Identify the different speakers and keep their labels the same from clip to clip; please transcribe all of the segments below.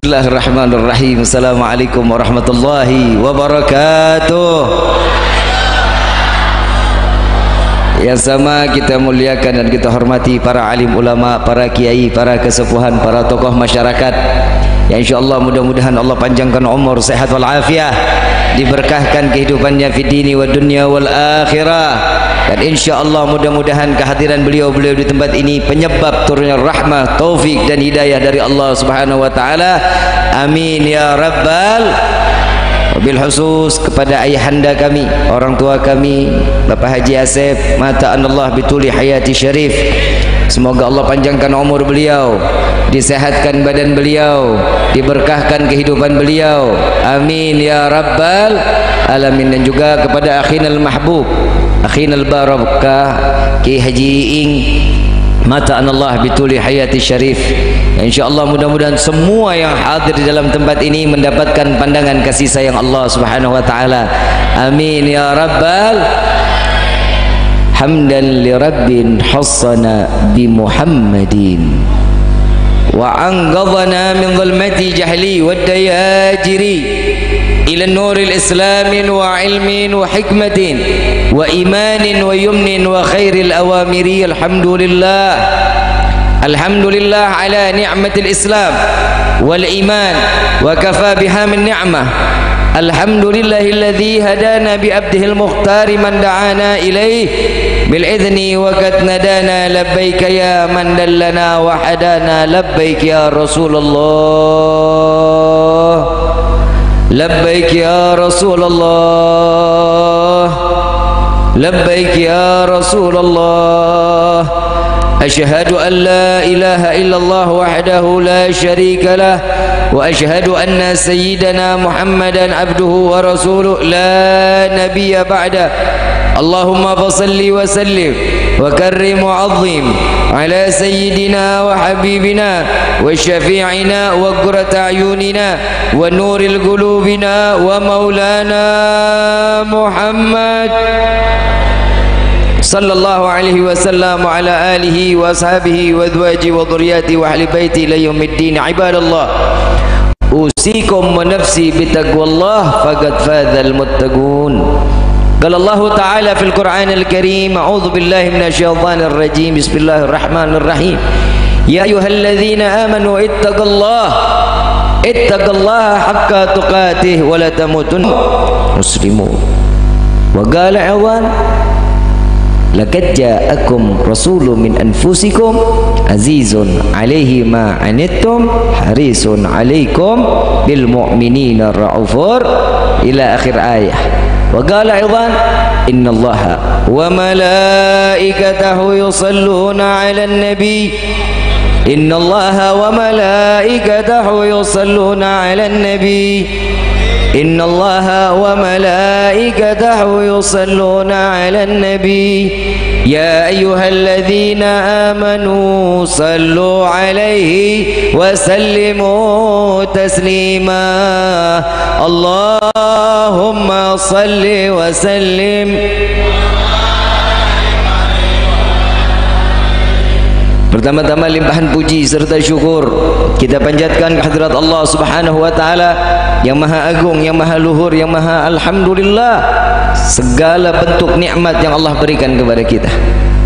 Speaker 1: Bismillahirrahmanirrahim. Assalamualaikum warahmatullahi wabarakatuh. Yang sama kita muliakan dan kita hormati para alim ulama, para kiai, para kesepuhan, para tokoh masyarakat. Ya insyaallah mudah-mudahan Allah panjangkan umur, sehat wal afiah, diberkahkan kehidupannya fi dini wa dunya wal akhirah. Dan insyaallah mudah-mudahan kehadiran beliau di tempat ini penyebab turunnya rahmah, taufik dan hidayah dari Allah Subhanahu wa taala. Amin ya rabbal. Wabil khusus kepada ayahanda kami, orang tua kami, Bapak Haji Asep, mata Allah bituli hayati syarif. Semoga Allah panjangkan umur beliau, disehatkan badan beliau, diberkahkan kehidupan beliau. Amin ya rabbal alamin. Dan juga kepada akhinal mahbub, akhinal barakah Ki Haji Iing, mata Allah bituli hayati syarif. Insyaallah mudah-mudahan semua yang hadir di dalam tempat ini mendapatkan pandangan kasih sayang Allah Subhanahu wa taala. Amin ya rabbal. Hamdan li rabbin hassana bi Muhammadin wa anqadhana min dhulmati jahli wad dayajiri ila nuril islamin wa ilmin wa hikmatin wa imanin wa yumnin wa khairil awamiri. Alhamdulillah, alhamdulillah ala ni'matil islam wal iman wa kafa biha min ni'mah. Alhamdulillahilladzi hadana bi abdihil mukhtari man da'ana ilaih bil idzni wa qad nadana labbaika ya man dallana wa hadana labbaik ya Rasulullah labbaik ya Rasulullah labbaik ya Rasulullah. Asyhadu an la ilaha illallah wahdahu la syarika lah wa asyhadu anna sayyidana Muhammadan abduhu wa rasuluh la nabiyya ba'da. Allahumma fasalli wa sallim wa karrim wa azim ala sayyidina wa habibina wa syafi'ina wa qurrata ayunina wa nuril qulubina wa maulana Muhammad sallallahu alaihi wasallam wa ala alihi wa ashabihi wa azwajihi wa dhurriyyati wa ahli baiti ila yaumiddin. Ibadallah, usikum wa nafsi bitaqwallah faqad fazal muttaqun. Qala Allah ta'ala fil Qur'anil Karim, a'udzu billahi minasyaitonir rajim. Bismillahirrahmanirrahim. Ya ayyuhalladzina amanu ittaqullaha haqqa tuqatih wa la tamutunna muslimun. Wa qala awan laqad ja'akum rasulun min anfusikum azizun 'alaihi ma 'anittum harisun 'alaikum bil mu'minina raufur ila akhir ayah. Wa qala aidan innallaha wa malaikatahu yusalluna 'alan nabi innallaha wa malaikatahu yusalluna 'alan nabi innallaha wa malaikatahu yusalluna 'alan nabi ya ayyuhalladzina amanu sallu 'alaihi wa sallimu taslima. Allahumma salli wa sallim. Pertama-tama limpahan puji serta syukur kita panjatkan kehadirat Allah Subhanahu wa taala yang maha agung, yang maha luhur, yang maha alhamdulillah segala bentuk nikmat yang Allah berikan kepada kita.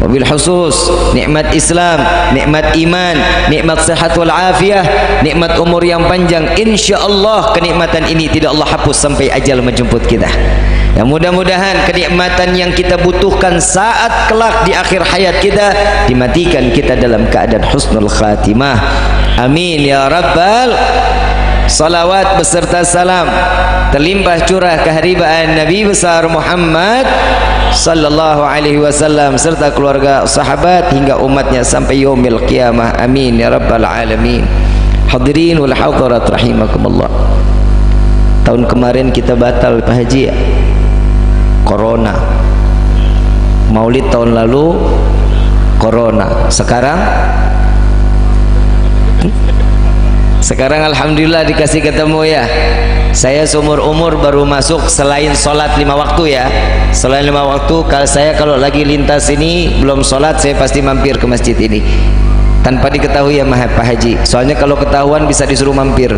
Speaker 1: Wabil khusus nikmat Islam, nikmat iman, nikmat sehat wal afiah, nikmat umur yang panjang. Insyaallah kenikmatan ini tidak Allah hapus sampai ajal menjemput kita. Yang mudah-mudahan kenikmatan yang kita butuhkan saat kelak di akhir hayat kita dimatikan kita dalam keadaan husnul khatimah. Amin ya rabbal. Salawat beserta salam terlimpah curah keharibaan Nabi besar Muhammad sallallahu alaihi wasallam serta keluarga, sahabat hingga umatnya sampai yaumil qiyamah. Amin ya rabbal alamin. Hadirin wal hadirat rahimakumullah. Tahun kemarin kita batal Pak Haji ya, corona. Maulid tahun lalu corona. Sekarang alhamdulillah dikasih ketemu ya. Saya seumur umur baru masuk selain sholat 5 waktu ya. Selain 5 waktu, kalau lagi lintas ini belum sholat saya pasti mampir ke masjid ini. tanpa diketahui ya Pak Haji. Soalnya kalau ketahuan bisa disuruh mampir.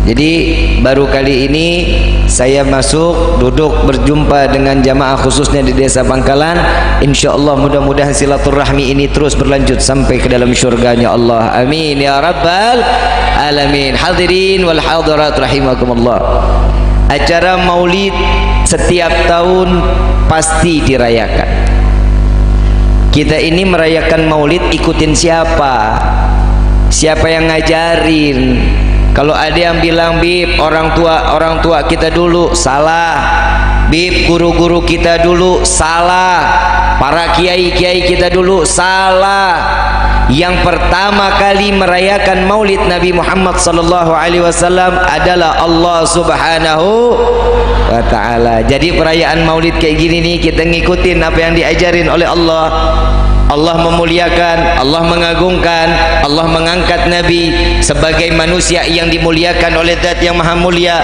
Speaker 1: Jadi baru kali ini saya masuk duduk berjumpa dengan jamaah khususnya di Desa Pangkalan. Insya Allah mudah-mudahan silaturahmi ini terus berlanjut sampai ke dalam syurganya Allah. Amin ya rabbal alamin. Hadirin wal hadirat rahimakumullah. Acara maulid setiap tahun pasti dirayakan. Kita ini merayakan maulid ikutin siapa? Siapa yang ngajarin? Kalau ada yang bilang bib orang tua kita dulu, salah. Bib guru-guru kita dulu, salah. Para kiai-kiai kita dulu, salah. Yang pertama kali merayakan maulid Nabi Muhammad sallallahu alaihi wasallam adalah Allah Subhanahu wa taala. Jadi perayaan maulid kayak gini nih kita ngikutin apa yang diajarin oleh Allah. Allah memuliakan, Allah mengagungkan, Allah mengangkat Nabi sebagai manusia yang dimuliakan oleh Zat yang Maha Mulia.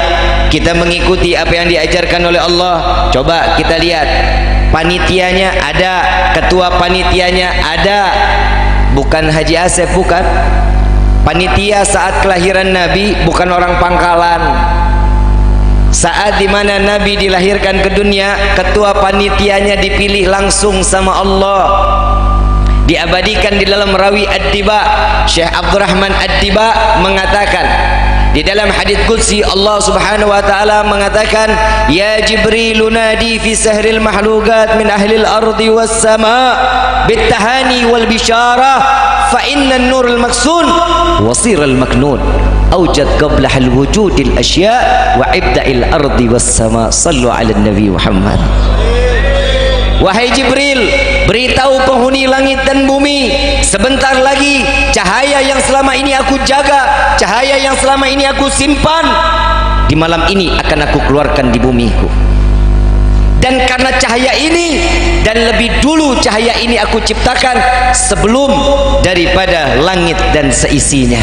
Speaker 1: Kita mengikuti apa yang diajarkan oleh Allah. Coba kita lihat, panitianya ada, ketua panitianya ada. Bukan Haji Asep, bukan. Panitia saat kelahiran Nabi bukan orang Pangkalan. Saat dimana Nabi dilahirkan ke dunia, ketua panitianya dipilih langsung sama Allah. Diabadikan di dalam rawi Ad-Diba, Syekh Abdurrahman Ad-Diba mengatakan di dalam hadits qudsi Allah Subhanahu wa taala mengatakan, ya Jibril nadi fi sahril mahlukat min ahli al-ardi was sama bitahani wal bisyarah fa inna an-nur al-maksun wasir al-maknun awjad qabla al-wujud al-ashya wa ibda'il ardi was sama sallu ala nabi Muhammad. Wahai Jibril, beritahu penghuni langit dan bumi, sebentar lagi cahaya yang selama ini aku jaga, cahaya yang selama ini aku simpan, di malam ini akan aku keluarkan di bumiku. Dan karena cahaya ini, dan lebih dulu cahaya ini aku ciptakan sebelum daripada langit dan seisinya.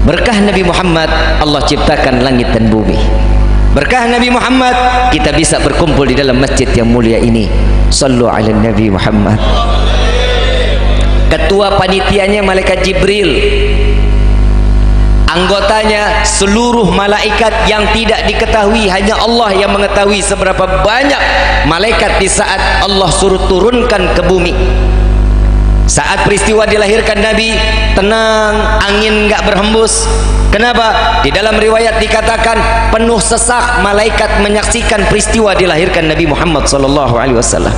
Speaker 1: Berkah Nabi Muhammad Allah ciptakan langit dan bumi. Berkah Nabi Muhammad kita bisa berkumpul di dalam masjid yang mulia ini. Sallu ala Nabi Muhammad. Ketua panitianya malaikat Jibril. Anggotanya seluruh malaikat yang tidak diketahui, hanya Allah yang mengetahui seberapa banyak malaikat di saat Allah suruh turunkan ke bumi. Saat peristiwa dilahirkan Nabi, tenang, angin enggak berhembus. Kenapa? Di dalam riwayat dikatakan penuh sesak malaikat menyaksikan peristiwa dilahirkan Nabi Muhammad SAW.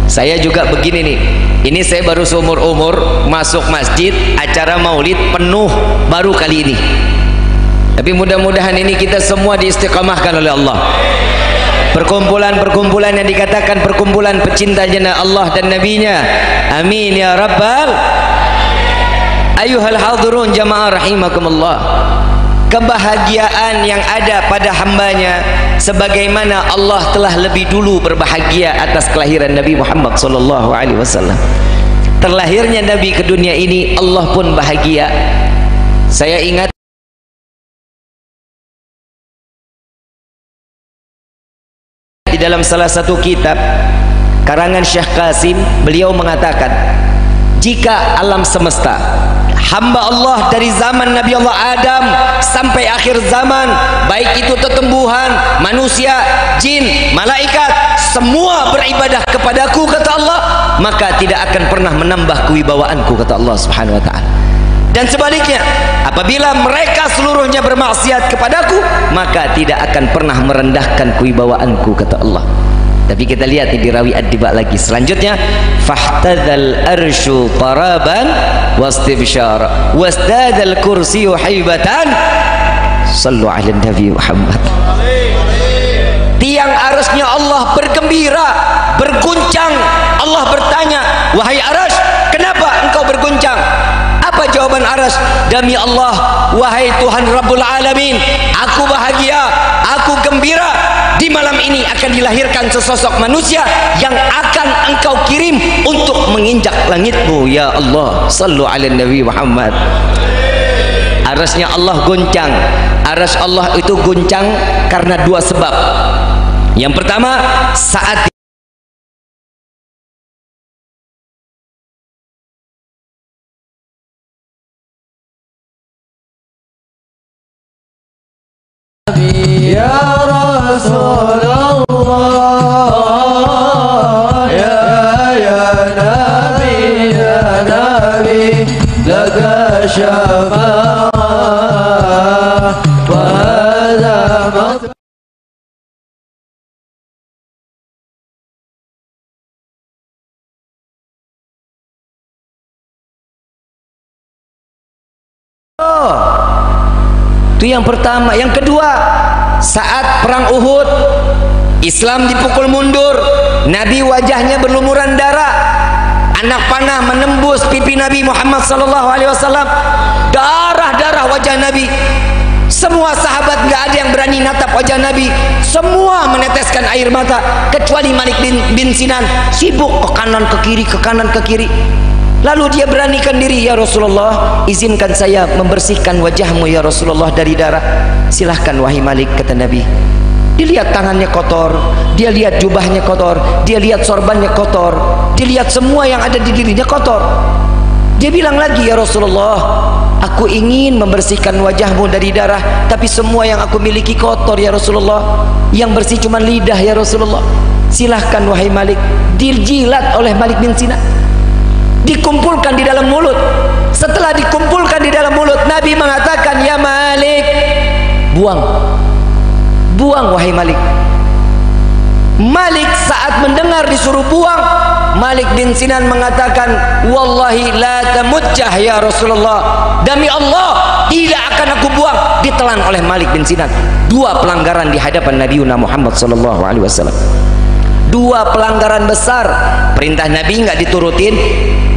Speaker 1: Saya juga begini nih, ini saya baru seumur-umur masuk masjid acara maulid penuh baru kali ini. Tapi mudah-mudahan ini kita semua diistiqamahkan oleh Allah. Perkumpulan-perkumpulan yang dikatakan perkumpulan pecinta jannah Allah dan Nabi-Nya. Amin ya rabbal. Ayuhal hadirun jamaah rahimakumullah. Kebahagiaan yang ada pada hambanya sebagaimana Allah telah lebih dulu berbahagia atas kelahiran Nabi Muhammad SAW. Terlahirnya Nabi ke dunia ini Allah pun bahagia. Saya ingat di dalam salah satu kitab karangan Syekh Qasim, beliau mengatakan, jika alam semesta, hamba Allah dari zaman Nabi Allah Adam sampai akhir zaman, baik itu tetumbuhan, manusia, jin, malaikat, semua beribadah kepadaku kata Allah, maka tidak akan pernah menambah kewibawaanku kata Allah Subhanahu wa taala. Dan sebaliknya, apabila mereka seluruhnya bermaksiat kepadaku, maka tidak akan pernah merendahkan kewibawaanku kata Allah. Tapi kita lihat di rawi Ad-Diba lagi selanjutnya, fahtadzal arsyu taraban wastibsyara wasdadal kursiyyu haibatan sallu ala nabi Muhammad. Tiang arasnya Allah bergembira, berguncang. Allah bertanya, wahai aras, kenapa engkau berguncang? Apa jawaban aras? Demi Allah, wahai Tuhan Rabbul Alamin, aku bahagia, aku gembira. Di malam ini akan dilahirkan sesosok manusia yang akan engkau kirim untuk menginjak langitmu ya Allah. Sallu ala Nabi Muhammad. Arasnya Allah goncang. Aras Allah itu goncang karena dua sebab. Yang pertama, saat
Speaker 2: Ya Rasulullah, ya Nabi, laka syafa'ah wa hadha maqam.
Speaker 1: Itu yang pertama. Yang kedua, saat perang Uhud, Islam dipukul mundur, Nabi wajahnya berlumuran darah, anak panah menembus pipi Nabi Muhammad SAW, darah wajah Nabi. Semua sahabat nggak ada yang berani natap wajah Nabi, semua meneteskan air mata kecuali Malik bin Sinan, sibuk ke kanan ke kiri, ke kanan ke kiri. Lalu dia beranikan diri, ya Rasulullah, izinkan saya membersihkan wajahmu ya Rasulullah dari darah. Silahkan wahai Malik, kata Nabi. Dilihat tangannya kotor, dia lihat jubahnya kotor, dia lihat sorbannya kotor, dia lihat semua yang ada di dirinya kotor. Dia bilang lagi, ya Rasulullah, aku ingin membersihkan wajahmu dari darah, tapi semua yang aku miliki kotor ya Rasulullah, yang bersih cuma lidah ya Rasulullah. Silahkan wahai Malik. Dijilat oleh Malik bin Sinan, dikumpulkan di dalam mulut. Setelah dikumpulkan di dalam mulut, Nabi mengatakan, ya Malik, buang, buang wahai Malik. Malik saat mendengar disuruh buang, Malik bin Sinan mengatakan, wallahi la tamujjah ya Rasulullah, demi Allah tidak akan aku buang. Ditelan oleh Malik bin Sinan. Dua pelanggaran di hadapan Nabi Muhammad SAW. Dua pelanggaran besar. Perintah Nabi nggak diturutin,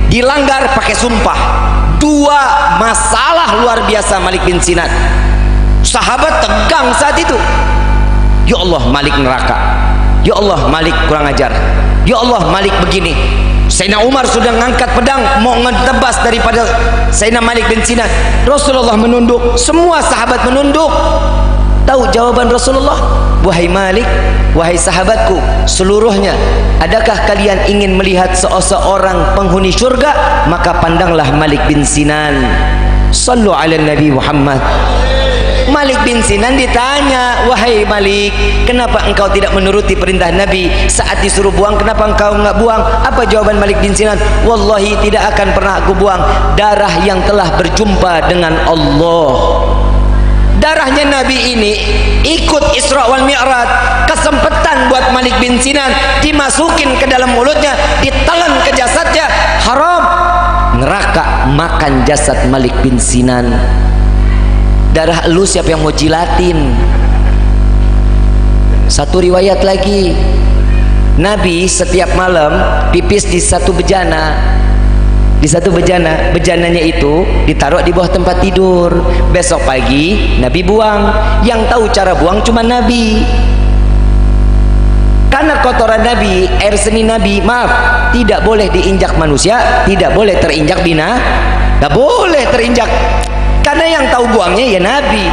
Speaker 1: dilanggar pakai sumpah. Dua masalah luar biasa Malik bin Sinan. Sahabat tegang saat itu. Ya Allah, Malik neraka. Ya Allah, Malik kurang ajar. Ya Allah, Malik begini. Sayyidina Umar sudah ngangkat pedang mau ngetebas daripada Sayyidina Malik bin Sinan. Rasulullah menunduk, semua sahabat menunduk. Tahu jawaban Rasulullah? Wahai Malik, wahai sahabatku seluruhnya, adakah kalian ingin melihat seorang penghuni surga? Maka pandanglah Malik bin Sinan. Sallu ala Nabi Muhammad. Malik bin Sinan ditanya, wahai Malik, kenapa engkau tidak menuruti perintah Nabi? Saat disuruh buang, kenapa engkau nggak buang? Apa jawaban Malik bin Sinan? Wallahi tidak akan pernah aku buang darah yang telah berjumpa dengan Allah. Darahnya Nabi ini ikut Isra wal Mi'raj. Kesempatan buat Malik bin Sinan dimasukin ke dalam mulutnya, ditelan ke jasadnya, haram. Neraka makan jasad Malik bin Sinan. Darah elu siapa yang mau jilatin? Satu riwayat lagi, Nabi setiap malam pipis di satu bejana. Di satu bejana, bejananya itu ditaruh di bawah tempat tidur. Besok pagi Nabi buang. Yang tahu cara buang cuma Nabi. Karena kotoran Nabi, air seni Nabi, maaf, tidak boleh diinjak manusia, tidak boleh terinjak binatang, tidak boleh terinjak. Karena yang tahu buangnya ya Nabi.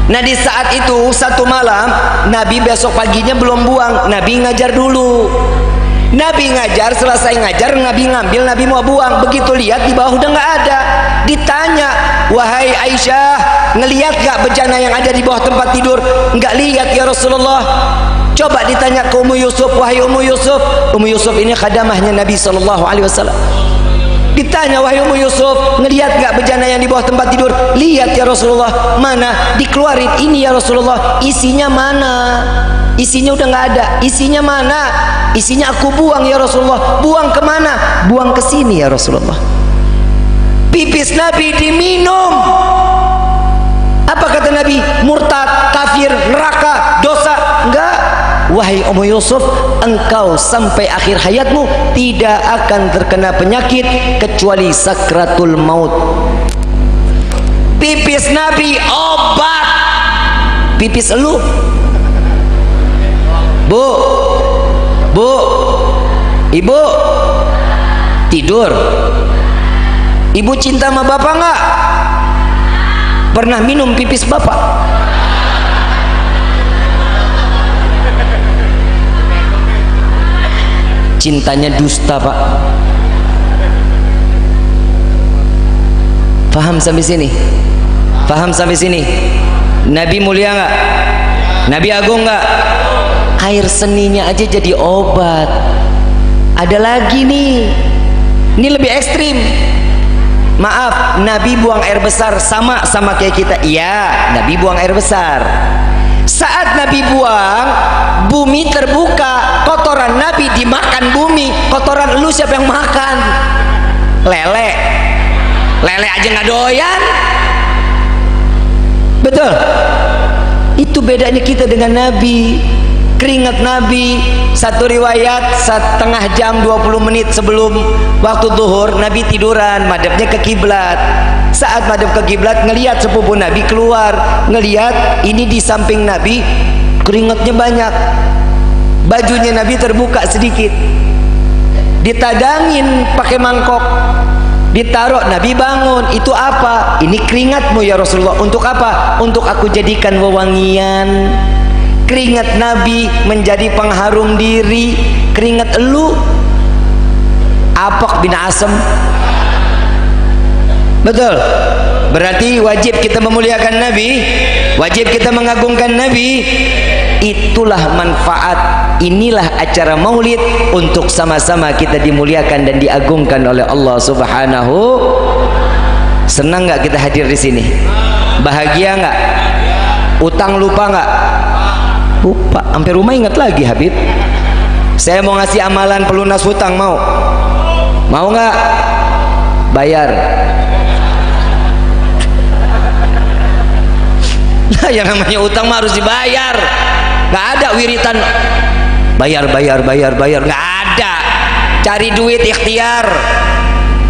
Speaker 1: Nah di saat itu satu malam Nabi besok paginya belum buang, Nabi ngajar dulu. Nabi ngajar, selesai ngajar Nabi ngambil, Nabi mau buang. Begitu lihat di bawah udah nggak ada. Ditanya, wahai Aisyah, ngelihat gak bejana yang ada di bawah tempat tidur? Nggak lihat ya Rasulullah. Coba ditanya ke Ummu Yusuf, wahai Ummu Yusuf. Ummu Yusuf ini khadamahnya Nabi SAW. Ditanya, wahai Ummu Yusuf, ngelihat gak bejana yang di bawah tempat tidur? Lihat ya Rasulullah. Mana? Dikeluarin. Ini ya Rasulullah. Isinya mana? Isinya udah nggak ada. Isinya mana? Isinya aku buang ya Rasulullah. Buang kemana? Buang ke sini ya Rasulullah. Pipis Nabi diminum. Apa kata Nabi? Murtad, kafir, neraka, dosa. Enggak. Wahai Ummu Yusuf, engkau sampai akhir hayatmu tidak akan terkena penyakit kecuali sakratul maut. Pipis Nabi obat. Pipis elu. Bu, ibu tidur. Ibu cinta sama bapak nggak? Pernah minum pipis bapak? Cintanya dusta, Pak. Paham sampai sini? Paham sampai sini? Nabi mulia nggak? Nabi agung nggak? Air seninya aja jadi obat. Ada lagi nih, ini lebih ekstrim. Maaf, Nabi buang air besar sama kayak kita. Iya, Nabi buang air besar. Saat Nabi buang, bumi terbuka, kotoran Nabi dimakan bumi. Kotoran lu siapa yang makan? Lele aja nggak doyan. Betul. Itu bedanya kita dengan Nabi. Keringat Nabi, satu riwayat setengah jam 20 menit sebelum waktu zuhur Nabi tiduran, madhabnya ke kiblat. Saat madhab ke kiblat, ngelihat sepupu Nabi keluar, ngelihat ini di samping Nabi keringatnya banyak, bajunya Nabi terbuka sedikit, ditadangin pakai mangkok, ditaruh. Nabi bangun. Itu apa? Ini keringatmu ya Rasulullah. Untuk apa? Untuk aku jadikan wewangian. Keringat Nabi menjadi pengharum diri. Keringat elu apok bin asem. Betul. Berarti wajib kita memuliakan Nabi, wajib kita mengagungkan Nabi. Itulah manfaat, inilah acara maulid, untuk sama-sama kita dimuliakan dan diagungkan oleh Allah Subhanahu. Senang nggak kita hadir di sini? Bahagia nggak? Utang lupa nggak? Lupa. Sampai rumah ingat lagi Habib. Saya mau ngasih amalan pelunas hutang, mau? Mau nggak? Bayar. Nah, yang namanya utang mah harus dibayar. Nggak ada wiritan bayar, nggak ada. Cari duit ikhtiar.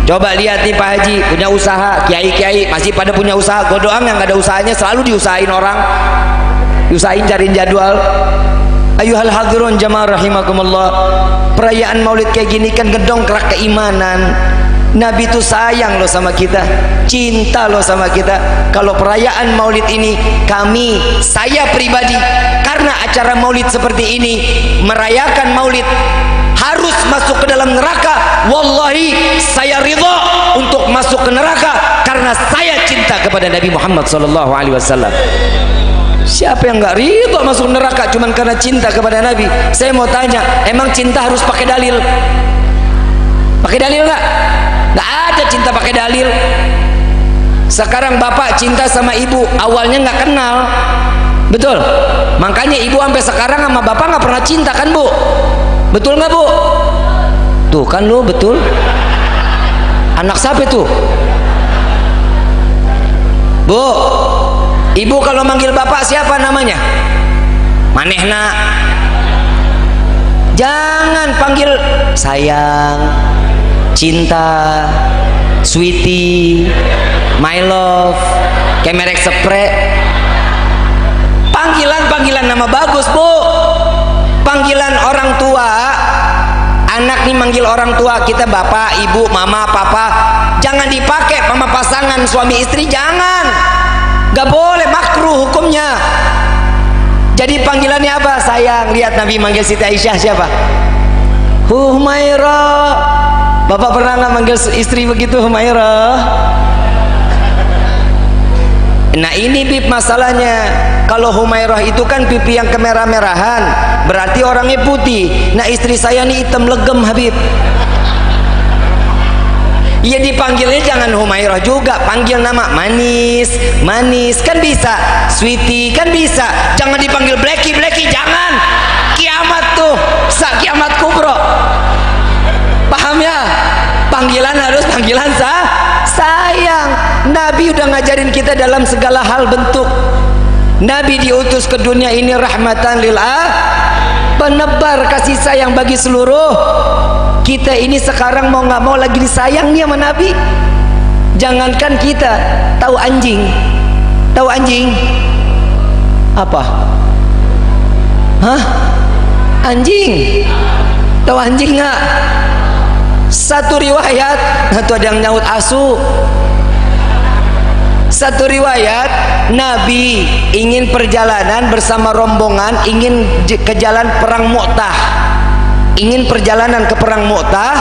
Speaker 1: Coba lihat nih Pak Haji, punya usaha, kiai masih pada punya usaha. Gue doang yang nggak ada usahanya, selalu diusahain orang, diusahain cariin jadwal. Ayuhal hadirun jamaah rahimakumullah. Perayaan maulid kayak gini kan ngedongkrak keimanan. Nabi itu sayang loh sama kita, cinta loh sama kita. Kalau perayaan maulid ini, saya pribadi, karena acara maulid seperti ini, merayakan maulid harus masuk ke dalam neraka, wallahi saya ridha untuk masuk ke neraka karena saya cinta kepada Nabi Muhammad SAW. Siapa yang nggak ridha masuk neraka cuman karena cinta kepada Nabi? Saya mau tanya, emang cinta harus pakai dalil? Pakai dalil nggak? Nggak ada cinta pakai dalil. Sekarang bapak cinta sama ibu, awalnya nggak kenal, betul? Makanya ibu sampai sekarang sama bapak nggak pernah cinta kan bu? Betul nggak bu? Tuh kan lu betul. Anak siapa tuh? Bu, ibu kalau manggil bapak siapa namanya? Manehna. Jangan panggil sayang, cinta, sweetie, my love, kayak merek spray. Panggilan nama bagus bu. Panggilan orang tua, anak nih manggil orang tua kita bapak, ibu, mama, papa. Jangan dipakai sama pasangan suami istri, jangan. Gak boleh, makruh hukumnya. Jadi panggilannya apa? Sayang. Lihat Nabi manggil Siti Aisyah siapa? Humairah. Bapak pernah nggak manggil istri begitu, Humairah? Nah ini Bib masalahnya. Kalau Humairah itu kan pipi yang kemerah-merahan, berarti orangnya putih. Nah istri saya nih hitam legem Habib. Ya dipanggilnya jangan Humairah juga, panggil nama manis kan bisa, sweetie kan bisa. Jangan dipanggil Blacky, jangan. Kiamat tuh, kiamat kubro. Paham ya? Panggilan harus panggilan sayang. Nabi udah ngajarin kita dalam segala hal bentuk. Nabi diutus ke dunia ini rahmatan lil alamin, penebar kasih sayang bagi seluruh. Kita ini sekarang mau nggak mau lagi disayang nih sama Nabi. Jangankan kita, tahu anjing apa? Hah? Anjing? Tahu anjing nggak? Satu riwayat, atau ada yang nyaut asu. Satu riwayat, Nabi ingin perjalanan bersama rombongan, ingin ke jalan perang Mu'tah, ingin perjalanan ke perang Mu'tah.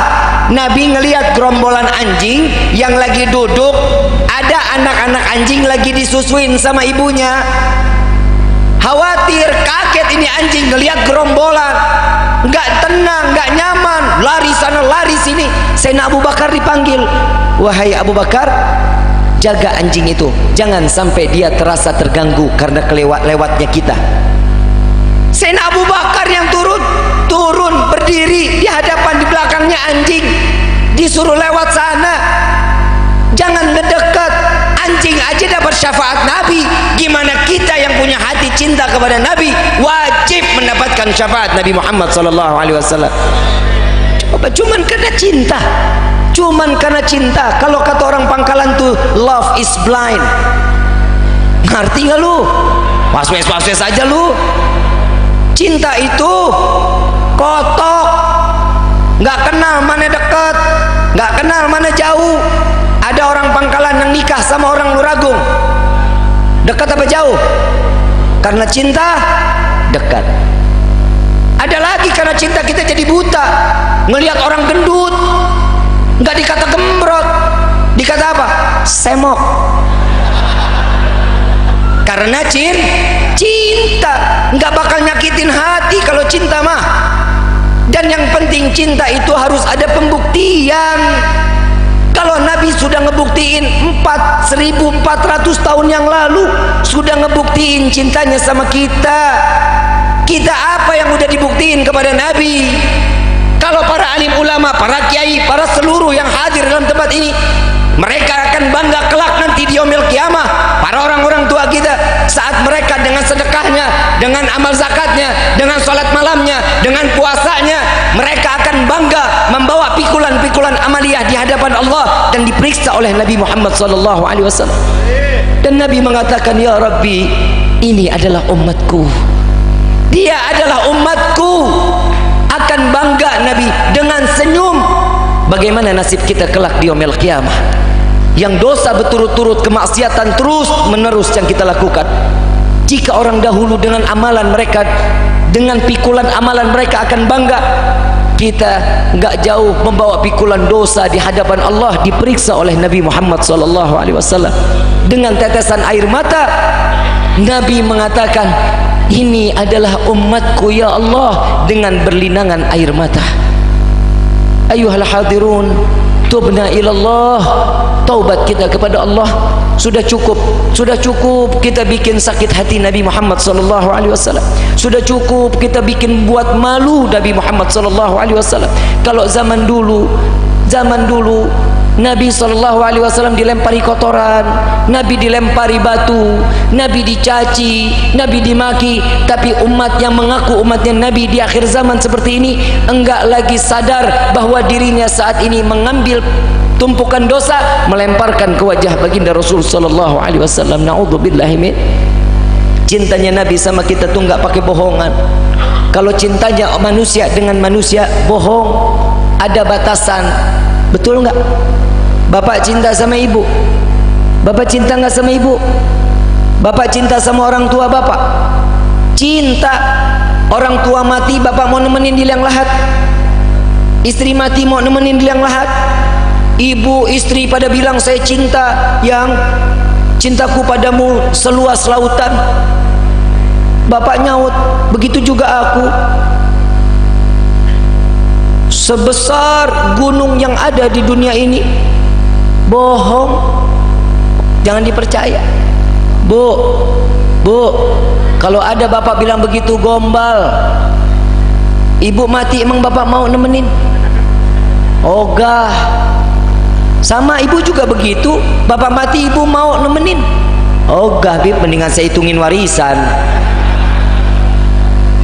Speaker 1: Nabi ngelihat gerombolan anjing yang lagi duduk, ada anak-anak anjing lagi disusuin sama ibunya. khawatir, kaget ini anjing ngelihat gerombolan, nggak tenang, nggak nyaman, lari sana lari sini. Sayyidina Abu Bakar dipanggil, wahai Abu Bakar, jaga anjing itu, jangan sampai dia terasa terganggu karena lewatnya kita. Sayyidina Abu Bakar yang turun berdiri di hadapan, di belakangnya anjing, disuruh lewat sana, jangan ngedekat. Anjing aja dapat syafaat Nabi, gimana kita yang punya hati cinta kepada Nabi wajib mendapatkan syafaat Nabi Muhammad SAW. Coba cuman karena cinta, cuman karena cinta. Kalau kata orang Pangkalan tuh love is blind, ngerti nggak lu? Waswes aja lu. Cinta itu kotok, nggak kenal mana dekat, nggak kenal mana jauh. Ada orang Pangkalan yang nikah sama orang Luragung, dekat apa jauh? Karena cinta dekat. Ada lagi karena cinta kita jadi buta, ngelihat orang gendut, nggak dikata gembrot, dikata apa? Semok. Karena cinta nggak bakal nyakitin hati kalau cinta mah. Dan yang penting cinta itu harus ada pembuktian. Kalau Nabi sudah ngebuktiin 1400 tahun yang lalu, sudah ngebuktiin cintanya sama kita. Kita apa yang udah dibuktiin kepada Nabi? Kalau para alim ulama, para kiai, para seluruh yang hadir dalam tempat ini, mereka akan bangga kelak nanti di yaumil qiyamah. Para orang-orang tua kita, saat mereka dengan sedekahnya, dengan amal zakatnya, dengan sholat malamnya, dengan puasanya, mereka akan bangga membawa pikulan-pikulan amaliyah di hadapan Allah dan diperiksa oleh Nabi Muhammad SAW. Dan Nabi mengatakan, ya Rabbi, ini adalah umatku, dia adalah umatku. Akan bangga Nabi dengan senyum. Bagaimana nasib kita kelak di yaumil qiyamah, yang dosa berturut-turut, kemaksiatan terus menerus yang kita lakukan. Jika orang dahulu dengan amalan mereka, dengan pikulan amalan mereka akan bangga, kita nggak jauh membawa pikulan dosa di hadapan Allah, diperiksa oleh Nabi Muhammad SAW. Dengan tetesan air mata, Nabi mengatakan, ini adalah umatku ya Allah, dengan berlinangan air mata. Ayuhal hadirun, tubna ilallah, taubat kita kepada Allah. Sudah cukup kita bikin sakit hati Nabi Muhammad SAW. Sudah cukup kita bikin buat malu Nabi Muhammad SAW. Kalau zaman dulu Nabi SAW dilempari kotoran, Nabi dilempari batu, Nabi dicaci, Nabi dimaki. Tapi umat yang mengaku umatnya Nabi di akhir zaman seperti ini enggak lagi sadar bahwa dirinya saat ini mengambil tumpukan dosa, melemparkan ke wajah baginda Rasul SAW. Na'udzubillahi min. Cintanya Nabi sama kita tuh enggak pakai bohongan. Kalau cintanya manusia dengan manusia bohong, ada batasan. Betul enggak? Bapak cinta sama ibu, bapak cinta nggak sama ibu? Bapak cinta sama orang tua bapak? Cinta. Orang tua mati, bapak mau nemenin di liang lahat. Istri mati, mau nemenin di liang lahat. Ibu, istri pada bilang, saya cinta, yang cintaku padamu seluas lautan. Bapak nyaut, begitu juga aku. Sebesar gunung yang ada di dunia ini, bohong, jangan dipercaya. Bu, kalau ada bapak bilang begitu, gombal. Ibu mati, emang bapak mau nemenin? Ogah. Sama ibu juga begitu, bapak mati ibu mau nemenin? Ogah, bib, mendingan saya hitungin warisan.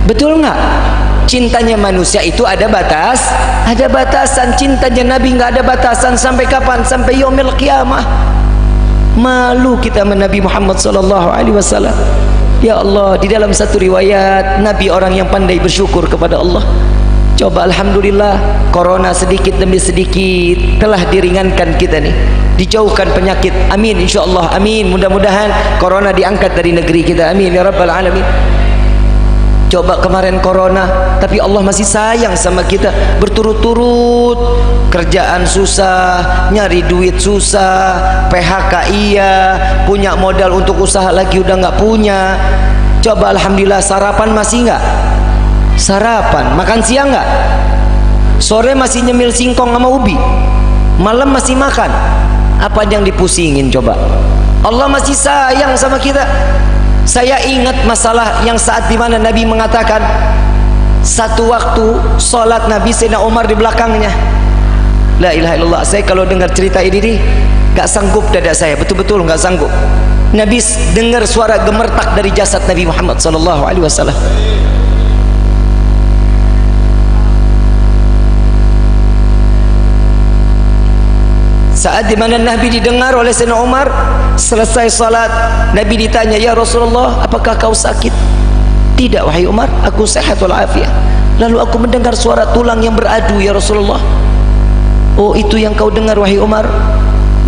Speaker 1: Betul nggak? Cintanya manusia itu ada batasan. Cintanya Nabi nggak ada batasan. Sampai kapan? Sampai yaumil qiyamah. Malu kita sama Nabi Muhammad SAW. Ya Allah, di dalam satu riwayat, Nabi orang yang pandai bersyukur kepada Allah. Coba alhamdulillah, corona sedikit demi sedikit telah diringankan kita nih, dijauhkan penyakit. Amin, insyaallah, amin. Mudah-mudahan corona diangkat dari negeri kita. Amin ya rabbal alamin. Coba kemarin corona, tapi Allah masih sayang sama kita. Berturut-turut kerjaan susah, nyari duit susah, PHK iya, punya modal untuk usaha lagi udah nggak punya. Coba alhamdulillah, sarapan masih enggak? Sarapan. Makan siang enggak? Sore masih nyemil singkong sama ubi, malam masih makan. Apa yang dipusingin coba? Allah masih sayang sama kita. Saya ingat masalah yang saat dimana Nabi mengatakan, satu waktu solat Nabi, Sayyidina Umar di belakangnya. La ilaha illallah. Saya kalau dengar cerita ini gak sanggup dada saya, betul-betul gak sanggup. Nabi dengar suara gemertak dari jasad Nabi Muhammad sallallahu alaihi wasallam. Saat dimana Nabi didengar oleh Sayyidina Umar, selesai salat, Nabi ditanya, ya Rasulullah, apakah kau sakit? Tidak wahai Umar, aku sehat walafiat. Lalu aku mendengar suara tulang yang beradu ya Rasulullah. Oh, itu yang kau dengar wahai Umar?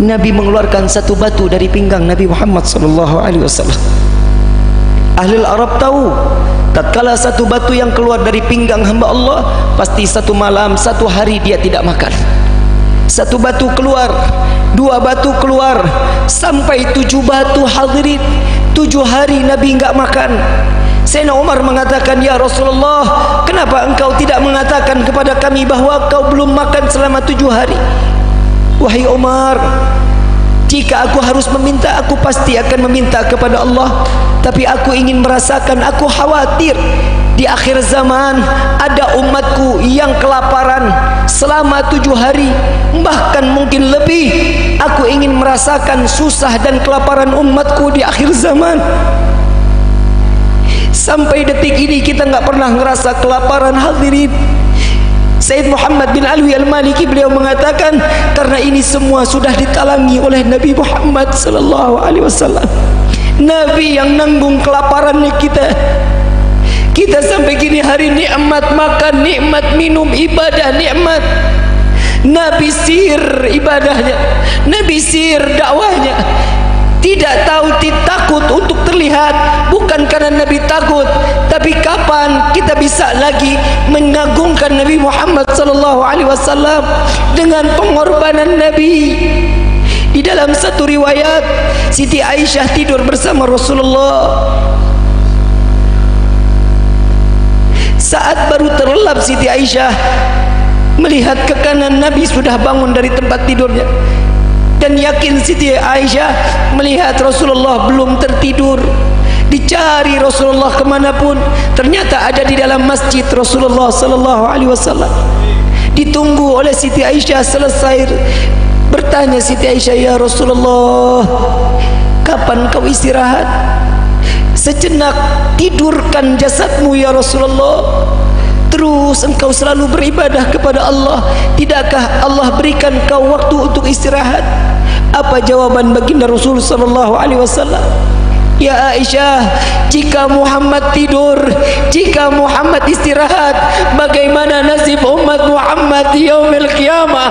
Speaker 1: Nabi mengeluarkan satu batu dari pinggang Nabi Muhammad sallallahu alaihi wasallam. Ahli Arab tahu, tatkala satu batu yang keluar dari pinggang hamba Allah, pasti satu malam, satu hari dia tidak makan. Satu batu keluar, dua batu keluar, sampai 7 batu hadirin. 7 hari Nabi enggak makan. Sayyidina Umar mengatakan, ya Rasulullah, kenapa engkau tidak mengatakan kepada kami bahwa kau belum makan selama 7 hari? Wahai Umar, jika aku harus meminta, aku pasti akan meminta kepada Allah. Tapi aku ingin merasakan, aku khawatir di akhir zaman ada umatku yang kelaparan selama 7 hari, bahkan mungkin lebih. Aku ingin merasakan susah dan kelaparan umatku di akhir zaman. Sampai detik ini kita nggak pernah ngerasa kelaparan hadirin. Sayyid Muhammad bin Alwi al-Maliki beliau mengatakan, karena ini semua sudah ditalangi oleh Nabi Muhammad sallallahu alaihi wasallam. Nabi yang nanggung kelaparannya kita. Kita sampai gini hari nikmat makan, nikmat minum, ibadah nikmat. Nabi sir ibadahnya, Nabi sir dakwahnya. Tidak tahu, takut untuk terlihat, bukan karena Nabi takut, tapi kapan kita bisa lagi mengagungkan Nabi Muhammad sallallahu alaihi wasallam dengan pengorbanan Nabi. Di dalam satu riwayat, Siti Aisyah tidur bersama Rasulullah. Saat baru terlelap Siti Aisyah melihat ke kanan, Nabi sudah bangun dari tempat tidurnya. Dan yakin Siti Aisyah melihat Rasulullah belum tertidur. Dicari Rasulullah kemanapun, ternyata ada di dalam masjid Rasulullah sallallahu alaihi wasallam. Ditunggu oleh Siti Aisyah. Selesai bertanya Siti Aisyah, ya Rasulullah, kapan kau istirahat? Sejenak tidurkan jasadmu ya Rasulullah. Terus engkau selalu beribadah kepada Allah. Tidakkah Allah berikan kau waktu untuk istirahat? Apa jawaban baginda Rasul sallallahu alaihi wasallam? Ya Aisyah, jika Muhammad tidur, jika Muhammad istirahat, bagaimana nasib umat Muhammad di yaumil qiyamah?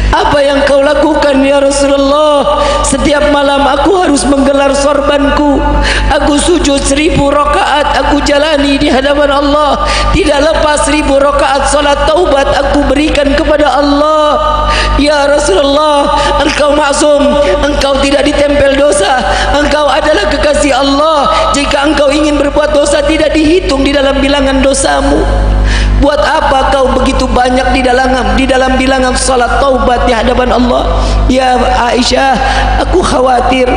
Speaker 1: Apa yang kau lakukan ya Rasulullah? Setiap malam aku harus menggelar sorbanku, aku sujud 1000 rakaat, aku jalani di hadapan Allah. Tidak lepas 1000 rakaat salat taubat aku berikan kepada Allah. Ya Rasulullah, engkau maksum, engkau tidak ditempel dosa, engkau adalah kekasih Allah. Jika engkau ingin berbuat dosa, tidak dihitung di dalam bilangan dosamu. Buat apa kau begitu banyak di dalam bilangan salat taubat di hadapan Allah? Ya Aisyah, aku khawatir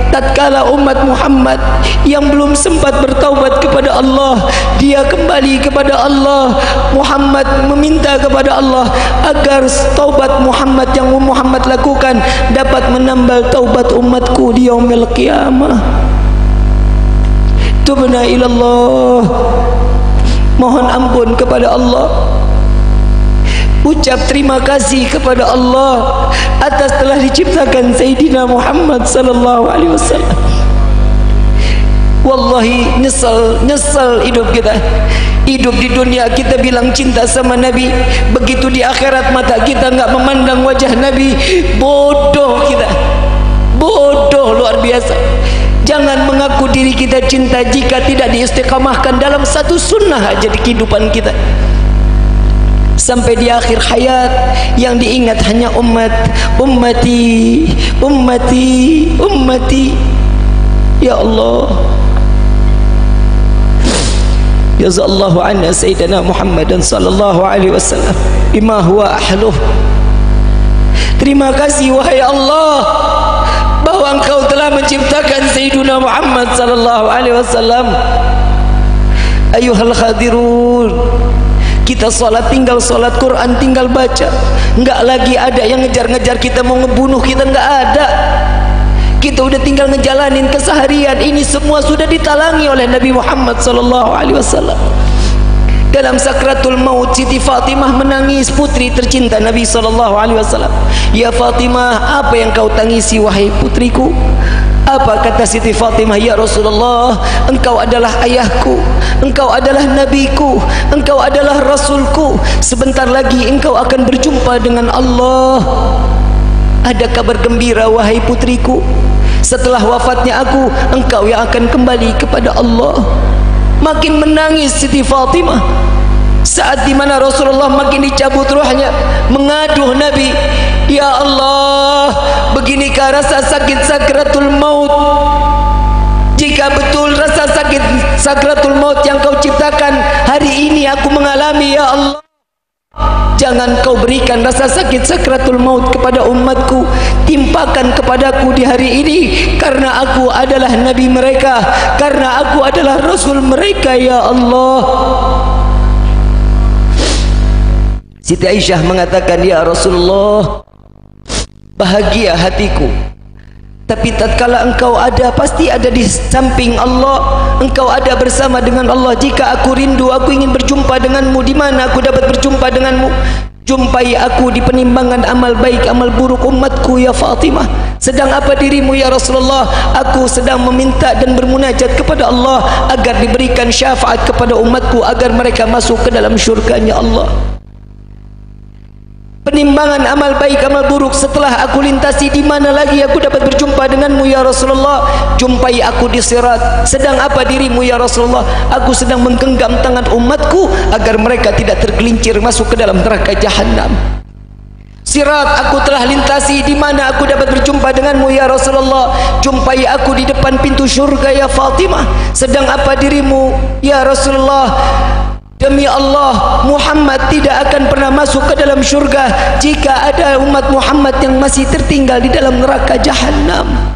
Speaker 1: tatkala umat Muhammad yang belum sempat bertaubat kepada Allah, dia kembali kepada Allah. Muhammad meminta kepada Allah agar taubat Muhammad yang Muhammad lakukan dapat menambal taubat umatku di yaumil qiyamah. Tubna ilallah, mohon ampun kepada Allah, ucap terima kasih kepada Allah atas telah diciptakan Sayyidina Muhammad sallallahu alaihi wasallam. Wallahi nyesal hidup kita. Hidup di dunia kita bilang cinta sama Nabi, begitu di akhirat mata kita enggak memandang wajah Nabi. Bodoh kita, bodoh luar biasa. Jangan mengaku diri kita cinta jika tidak diistiqamahkan dalam satu sunnah aja di kehidupan kita. Sampai di akhir hayat yang diingat hanya ummati. Ya Allah, jazallahu anna sayyidina Muhammadan sallallahu alaihi wasallam bima huwa ahluh. Terima kasih wahai Allah bahwa Engkau telah menciptakan Sayyidina Muhammad sallallahu alaihi wasallam. Ayuhal khadirun, kita sholat tinggal sholat, Quran tinggal baca. Enggak lagi ada yang ngejar-ngejar kita mau ngebunuh kita, enggak ada. Kita udah tinggal ngejalanin keseharian. Ini semua sudah ditalangi oleh Nabi Muhammad sallallahu alaihi wasallam. Dalam sakratul maut, Siti Fatimah menangis, putri tercinta Nabi sallallahu alaihi wasallam. Ya Fatimah, apa yang kau tangisi wahai putriku? Apa kata Siti Fatimah? Ya Rasulullah, engkau adalah ayahku, engkau adalah nabiku, engkau adalah rasulku. Sebentar lagi engkau akan berjumpa dengan Allah. Ada kabar gembira wahai putriku, setelah wafatnya aku, engkau yang akan kembali kepada Allah. Makin menangis Siti Fatimah saat dimana Rasulullah makin dicabut ruhnya, mengaduh Nabi, ya Allah, beginikah rasa sakit sakratul maut? Jika betul rasa sakit sakratul maut yang kau ciptakan hari ini aku mengalami, ya Allah, jangan kau berikan rasa sakit sakratul maut kepada umatku, timpakan kepadaku di hari ini, karena aku adalah nabi mereka, karena aku adalah rasul mereka, ya Allah. Siti Aisyah mengatakan, ya Rasulullah, bahagia hatiku, tapi tatkala engkau ada, pasti ada di samping Allah, engkau ada bersama dengan Allah. Jika aku rindu, aku ingin berjumpa denganmu, di mana aku dapat berjumpa denganmu? Jumpai aku di penimbangan amal baik amal buruk umatku, ya Fatimah. Sedang apa dirimu, ya Rasulullah? Aku sedang meminta dan bermunajat kepada Allah agar diberikan syafaat kepada umatku, agar mereka masuk ke dalam syurganya Allah. Penimbangan amal baik amal buruk setelah aku lintasi, di mana lagi aku dapat berjumpa denganmu, ya Rasulullah? Jumpai aku di sirat. Sedang apa dirimu, ya Rasulullah? Aku sedang menggenggam tangan umatku agar mereka tidak tergelincir masuk ke dalam neraka jahanam. Sirat aku telah lintasi, di mana aku dapat berjumpa denganmu, ya Rasulullah? Jumpai aku di depan pintu syurga, ya Fatimah. Sedang apa dirimu, ya Rasulullah? Demi Allah, Muhammad tidak akan pernah masuk ke dalam syurga jika ada umat Muhammad yang masih tertinggal di dalam neraka jahanam.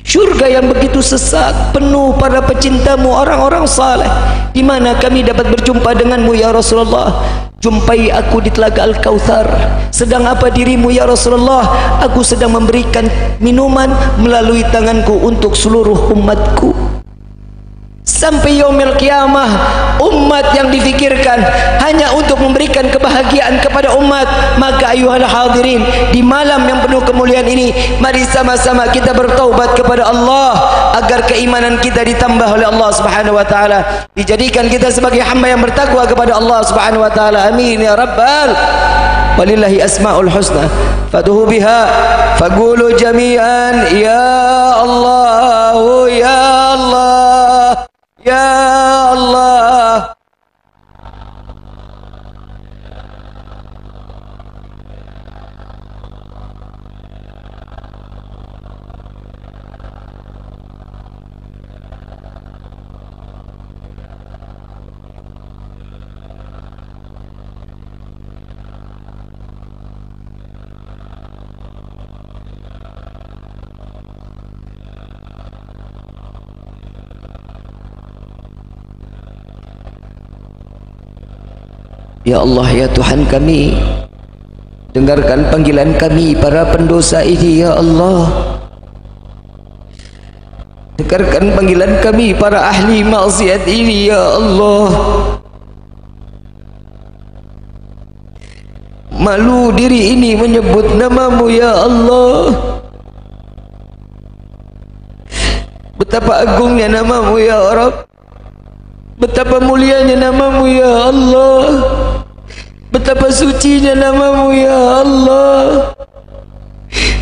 Speaker 1: Syurga yang begitu sesat, penuh para pecintamu, orang-orang saleh. Di mana kami dapat berjumpa denganmu, ya Rasulullah? Jumpai aku di telaga Al-Kautsar. Sedang apa dirimu, ya Rasulullah? Aku sedang memberikan minuman melalui tanganku untuk seluruh umatku. Sampai yaumil qiyamah, umat yang difikirkan hanya untuk memberikan kebahagiaan kepada umat. Maka ayuhal hadirin, di malam yang penuh kemuliaan ini, mari sama-sama kita bertaubat kepada Allah agar keimanan kita ditambah oleh Allah Subhanahu wa taala, dijadikan kita sebagai hamba yang bertakwa kepada Allah Subhanahu wa taala. Amin ya rabbal. Walillahi asmaul husna fad'uhu biha faqulu jami'an ya Allah, ya Allah, ya Allah. Ya Allah, ya Tuhan kami, dengarkan panggilan kami para pendosa ini, ya Allah. Dengarkan panggilan kami para ahli maksiat ini, ya Allah. Malu diri ini menyebut namamu, ya Allah. Betapa agungnya namamu, ya Rabb. Betapa mulianya namamu, ya Allah. Betapa sucinya namamu, ya Allah,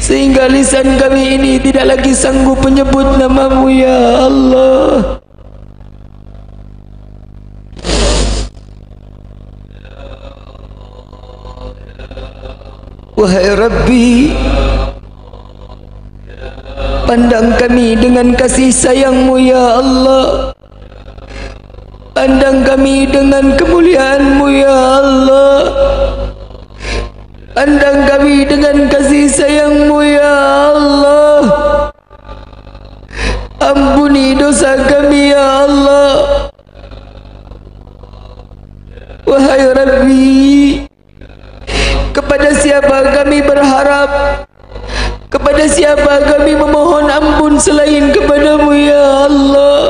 Speaker 1: sehingga lisan kami ini tidak lagi sanggup menyebut namamu, ya Allah. Wahai Rabbi, pandang kami dengan kasih sayangmu, ya Allah. Pandang kami dengan kemuliaan-Mu ya Allah. Pandang kami dengan kasih sayang-Mu ya Allah. Ampuni dosa kami ya Allah. Wahai Rabbi, kepada siapa kami berharap, kepada siapa kami memohon ampun selain kepadamu ya Allah.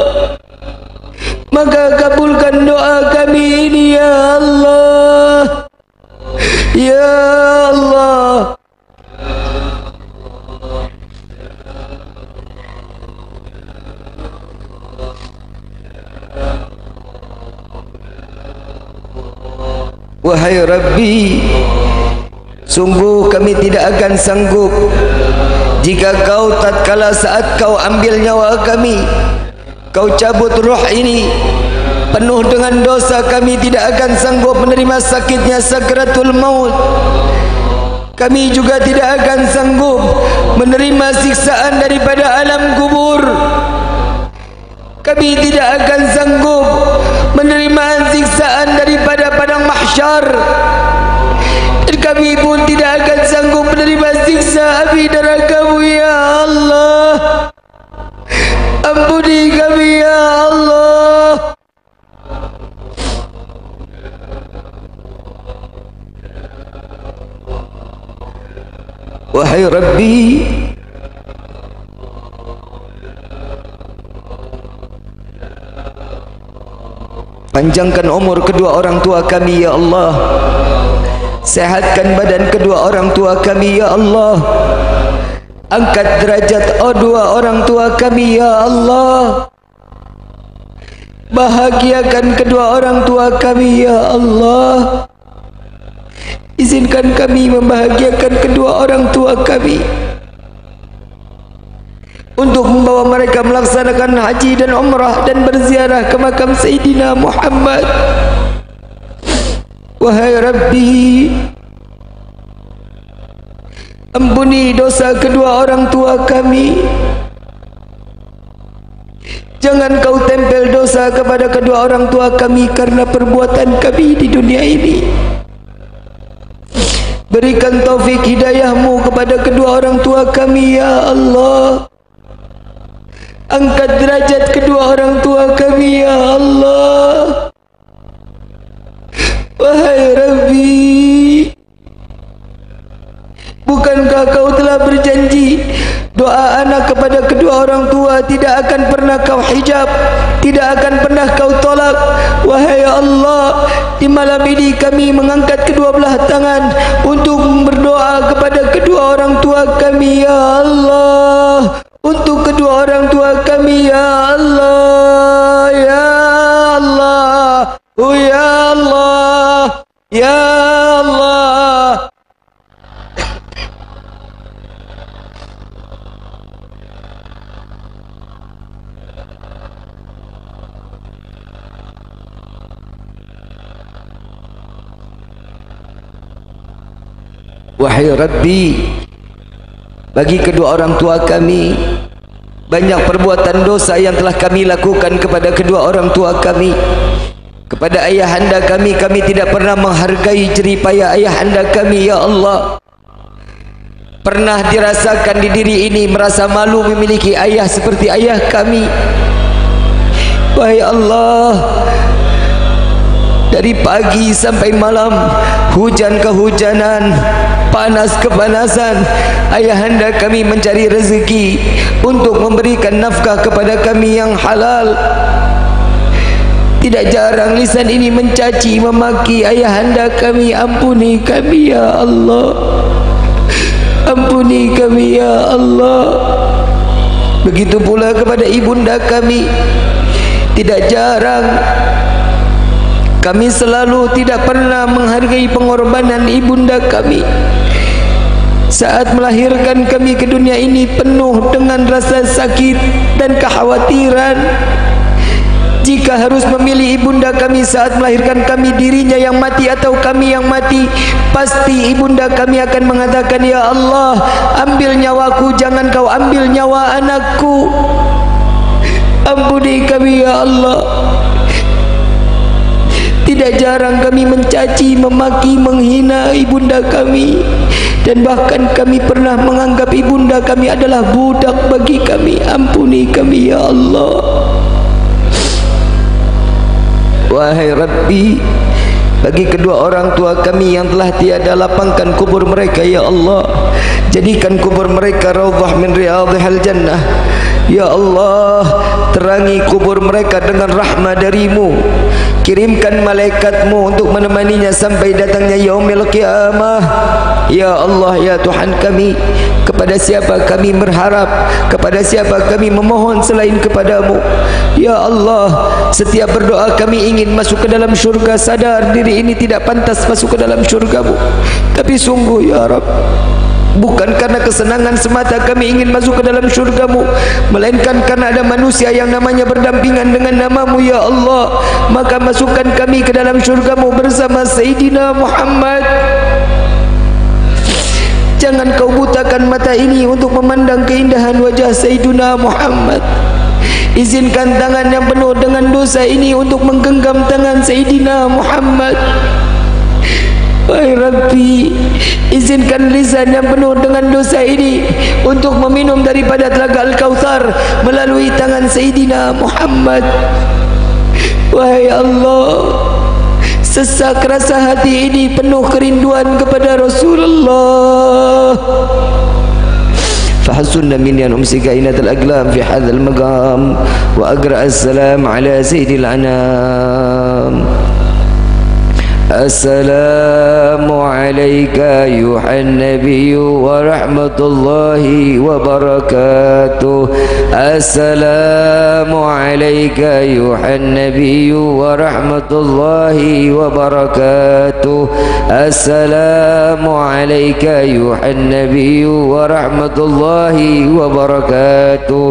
Speaker 1: Maka kabulkan doa kami ini ya Allah. Ya Allah. Wahai Rabbi, sungguh kami tidak akan sanggup jika Kau tatkala saat Kau ambil nyawa kami, Kau cabut roh ini penuh dengan dosa, kami tidak akan sanggup menerima sakitnya sakratul maut. Kami juga tidak akan sanggup menerima siksaan daripada alam kubur. Kami tidak akan sanggup menerima siksaan daripada padang mahsyar. Dan kami pun tidak akan sanggup menerima siksa api neraka-Mu ya Allah. Ampuni kami ya Allah. Wahai Rabbi, panjangkan umur kedua orang tua kami ya Allah. Sehatkan badan kedua orang tua kami ya Allah. Angkat derajat dua orang tua kami ya Allah. Bahagiakan kedua orang tua kami ya Allah. Izinkan kami membahagiakan kedua orang tua kami, untuk membawa mereka melaksanakan haji dan umrah dan berziarah ke makam Sayyidina Muhammad. Wahai Rabbi, ampuni dosa kedua orang tua kami. Jangan Kau tempel dosa kepada kedua orang tua kami karena perbuatan kami di dunia ini. Berikan taufik hidayah-Mu kepada kedua orang tua kami ya Allah. Angkat derajat kedua orang tua kami ya Allah. Wahai Rabbi, bukankah Kau telah berjanji doa anak kepada kedua orang tua tidak akan pernah Kau hijab, tidak akan pernah Kau tolak. Wahai Allah, di malam ini kami mengangkat kedua belah tangan untuk berdoa kepada kedua orang tua kami ya Allah. Untuk kedua orang tua kami ya Allah. Ya Allah, oh ya Allah, ya Allah. Wahai Rabbi, bagi kedua orang tua kami, banyak perbuatan dosa yang telah kami lakukan kepada kedua orang tua kami. Kepada ayahanda kami, kami tidak pernah menghargai jerih payah ayahanda kami ya Allah. Pernah dirasakan di diri ini merasa malu memiliki ayah seperti ayah kami. Wahai Allah, dari pagi sampai malam, hujan kehujanan, panas kepanasan, ayahanda kami mencari rezeki untuk memberikan nafkah kepada kami yang halal. Tidak jarang lisan ini mencaci memaki ayahanda kami. Ampuni kami ya Allah. Ampuni kami ya Allah. Begitu pula kepada ibunda kami. Tidak jarang kami selalu tidak pernah menghargai pengorbanan ibunda kami. Saat melahirkan kami ke dunia ini penuh dengan rasa sakit dan kekhawatiran. Jika harus memilih ibunda kami saat melahirkan kami, dirinya yang mati atau kami yang mati, pasti ibunda kami akan mengatakan, ya Allah, ambil nyawaku, jangan Kau ambil nyawa anakku. Ampuni kami ya Allah. jarang kami mencaci, memaki, menghina ibunda kami, dan bahkan kami pernah menganggap ibunda kami adalah budak bagi kami. Ampuni kami ya Allah. Wahai Rabbi, bagi kedua orang tua kami yang telah tiada, lapangkan kubur mereka ya Allah. Jadikan kubur mereka raudhah min riyadhil jannah ya Allah. Terangi kubur mereka dengan rahmat darimu. Kirimkan malaikatmu untuk menemaninya sampai datangnya yaumil qiyamah ya Allah. Ya Tuhan kami, kepada siapa kami berharap, kepada siapa kami memohon selain kepadamu ya Allah. Setiap berdoa kami ingin masuk ke dalam syurga, sadar diri ini tidak pantas masuk ke dalam syurgamu, tapi sungguh ya Rabb, bukan karena kesenangan semata kami ingin masuk ke dalam syurgamu, melainkan karena ada manusia yang namanya berdampingan dengan namamu ya Allah. Maka masukkan kami ke dalam syurgamu bersama Sayyidina Muhammad. Jangan kau butakan mata ini untuk memandang keindahan wajah Sayyidina Muhammad. Izinkan tangan yang penuh dengan dosa ini untuk menggenggam tangan Sayyidina Muhammad. Wahai Rabbi, izinkan lisan yang penuh dengan dosa ini untuk meminum daripada telaga Al-Kautsar melalui tangan Sayyidina Muhammad. Wahai Allah, sesak rasa hati ini penuh kerinduan kepada Rasulullah. فحسن مني أن أمسك إنة الأقلام في هذا المقام وأقرأ السلام على سيد الأنام. السلام عليك أيها النبي ورحمة الله وبركاته. السلام عليك أيها النبي ورحمة الله وبركاته. السلام عليك أيها النبي ورحمة الله وبركاته.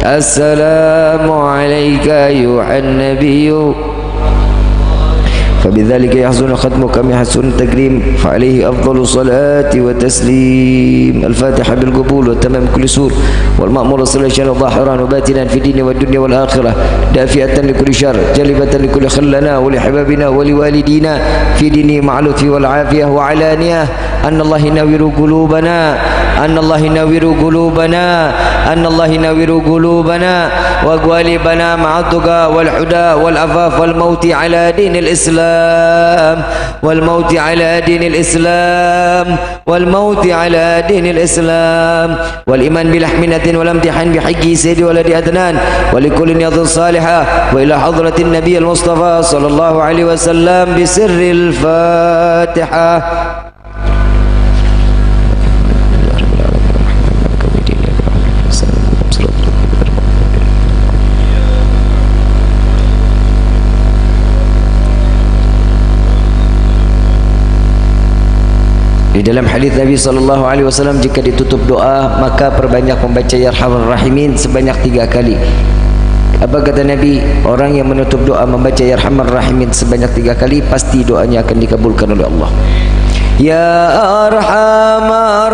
Speaker 1: السلام عليك أيها النبي. فبذلك يحسن ختمك يحسن التكريم، فعليه أفضل الصلاة والتسليم. الفاتحة بالقبول والتمام كل سور، والمأمور الصلاة ظاهرا وباتنا في الدين والدنيا والآخرة، دافئة لكل شر، جلبة لكل خلنا ولحبابنا ولوالدينا، في دينه مع اللطف والعافية وعلانية. أن الله ينور قلوبنا، أن الله ينور قلوبنا، أن الله ينور قلوبنا وقوالبنا مع التقى والحدى والعفاف والموت على دين الإسلام، والموت على دين الإسلام، والموت على دين الإسلام، والإيمان بلحمنة والامتحان بحق سيد ولد أدنان ولكل يظن صالحة، وإلى حضرة النبي المصطفى صلى الله عليه وسلم بسر الفاتحة. Di dalam hadis Nabi sallallahu alaihi wasallam, jika ditutup doa maka perbanyak membaca ya Arhamar Rahimin sebanyak 3 kali. Apa kata Nabi? Orang yang menutup doa membaca ya Arhamar Rahimin sebanyak 3 kali, pasti doanya akan dikabulkan oleh Allah. Ya Arhamar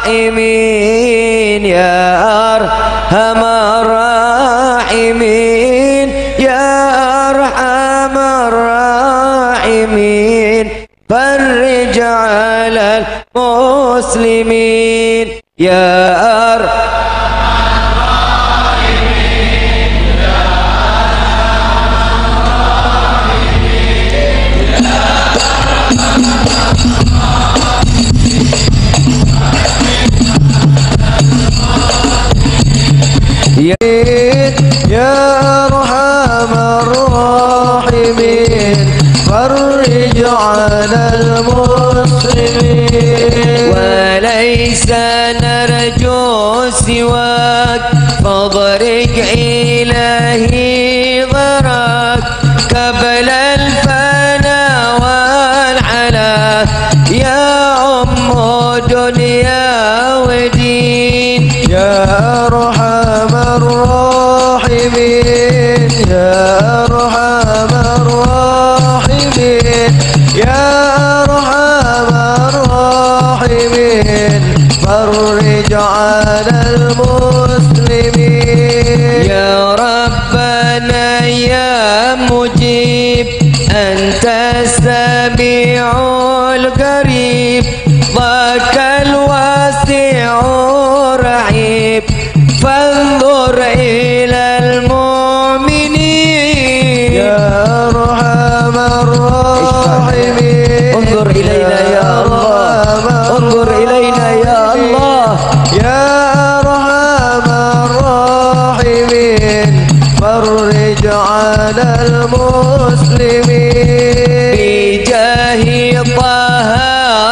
Speaker 1: Rahimin, Ya Arhamar Rahimin, Ya Arhamar Rahimin, فرج على المسلمين يا أرحم الراحمين يا أرحم الراحمين فرج على المسلمين وليس نرجو سواك فاضرك إلهي ضرك قبل الفنا والعلا يا أم دنيا ودين يا أرحم الراحمين يا أرحم الراحمين يا أرحم الراحمين فرج على المسلمين يا ربنا يا مجيب أنت
Speaker 2: على المسلمين
Speaker 1: بجاه طه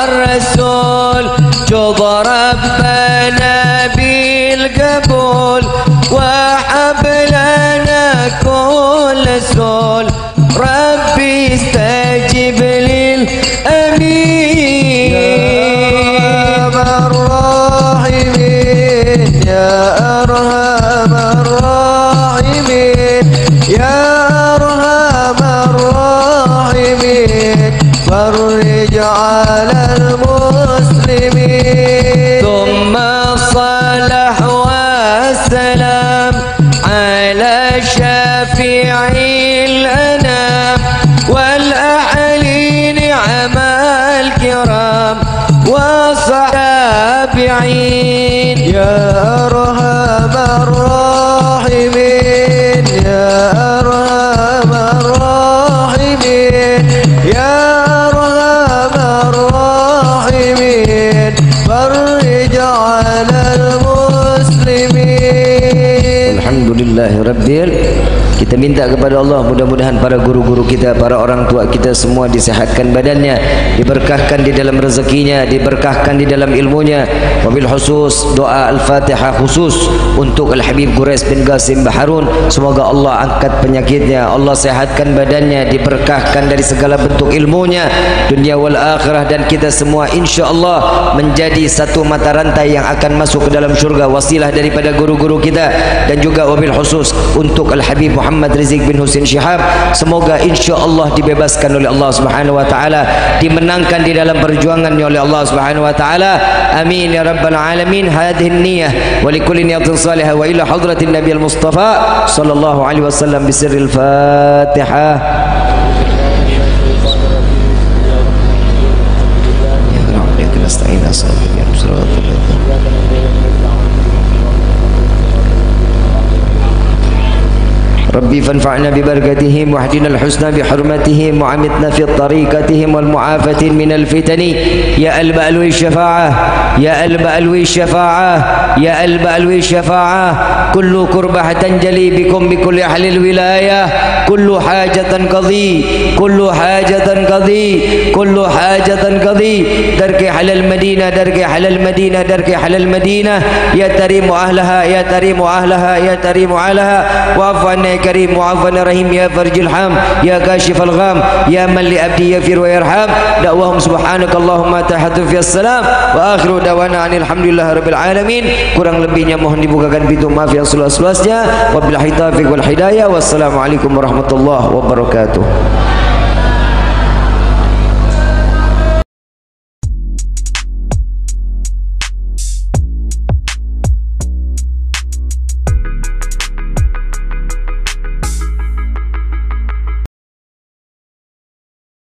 Speaker 1: الرسول جب ربنا بالقبول وحب لنا كل سول ربي استجب للأمين
Speaker 2: يا أرحم الراحمين يا أرحم الراحمين فرج على المسلمين
Speaker 1: ثم الصلاح والسلام على شفيع الأنام والأعلين نعم الكرام والصابعين
Speaker 2: يا أرحم الراحمين يا أرحم الراحمين يا أرحم الراحمين فرج على المسلمين.
Speaker 1: Alhamdulillah Rabbil. Kita minta kepada Allah mudah-mudahan para guru-guru kita, para orang tua kita semua disehatkan badannya, diberkahkan di dalam rezekinya, diberkahkan di dalam ilmunya. Wabil khusus doa Al-Fatihah khusus untuk Al-Habib Quraish bin Qasim Baharun. Semoga Allah angkat penyakitnya, Allah sehatkan badannya, diberkahkan dari segala bentuk ilmunya dunia wal akhirah, dan kita semua insya-Allah menjadi satu mata rantai yang akan masuk ke dalam syurga, wasilah daripada guru-guru kita. Dan juga wabil khusus untuk Al-Habib Muhammad Rizik bin Husin Syihab, semoga insya-Allah dibebaskan oleh Allah Subhanahu wa taala, dimenangkan di dalam perjuangannya oleh Allah Subhanahu wa taala. Amin ya rabbal alamin. Hadhihi niyyah wa likulli niyatin salihah wa ila hadratin nabiyil mustafa sallallahu alaihi wasallam bisirril Fatihah. Ya rabbi nasta'in as-sabirin siratal ربي فانفعنا ببركتهم واهدنا الحسنى بحرمتهم وعمتنا في طريقتهم والمعافاة من الفتن يا ألب ألوي الشفاعة يا ألب ألوي الشفاعة يا ألب ألوي الشفاعة كل كربة تنجلي بكم بكل أهل الولاية كل حاجة قضي كل حاجة قضي كل حاجة قضي درك على المدينة درك على المدينة درك على المدينة يا تريم أهلها يا تريم أهلها يا تريم أهلها واعف عنا كريم وعفنا رحيم يا فرج الحام يا كاشف الغام يا من لأبدي يغفر ويرحم دعواهم سبحانك اللهم تحت في السلام وآخر دعوانا عن الحمد لله رب العالمين. Kurang lebihnya mohon dibukakan pintu maaf yang seluas-luasnya. Wabillahi taufiq wal hidayah. Wassalamualaikum warahmatullahi wabarakatuh.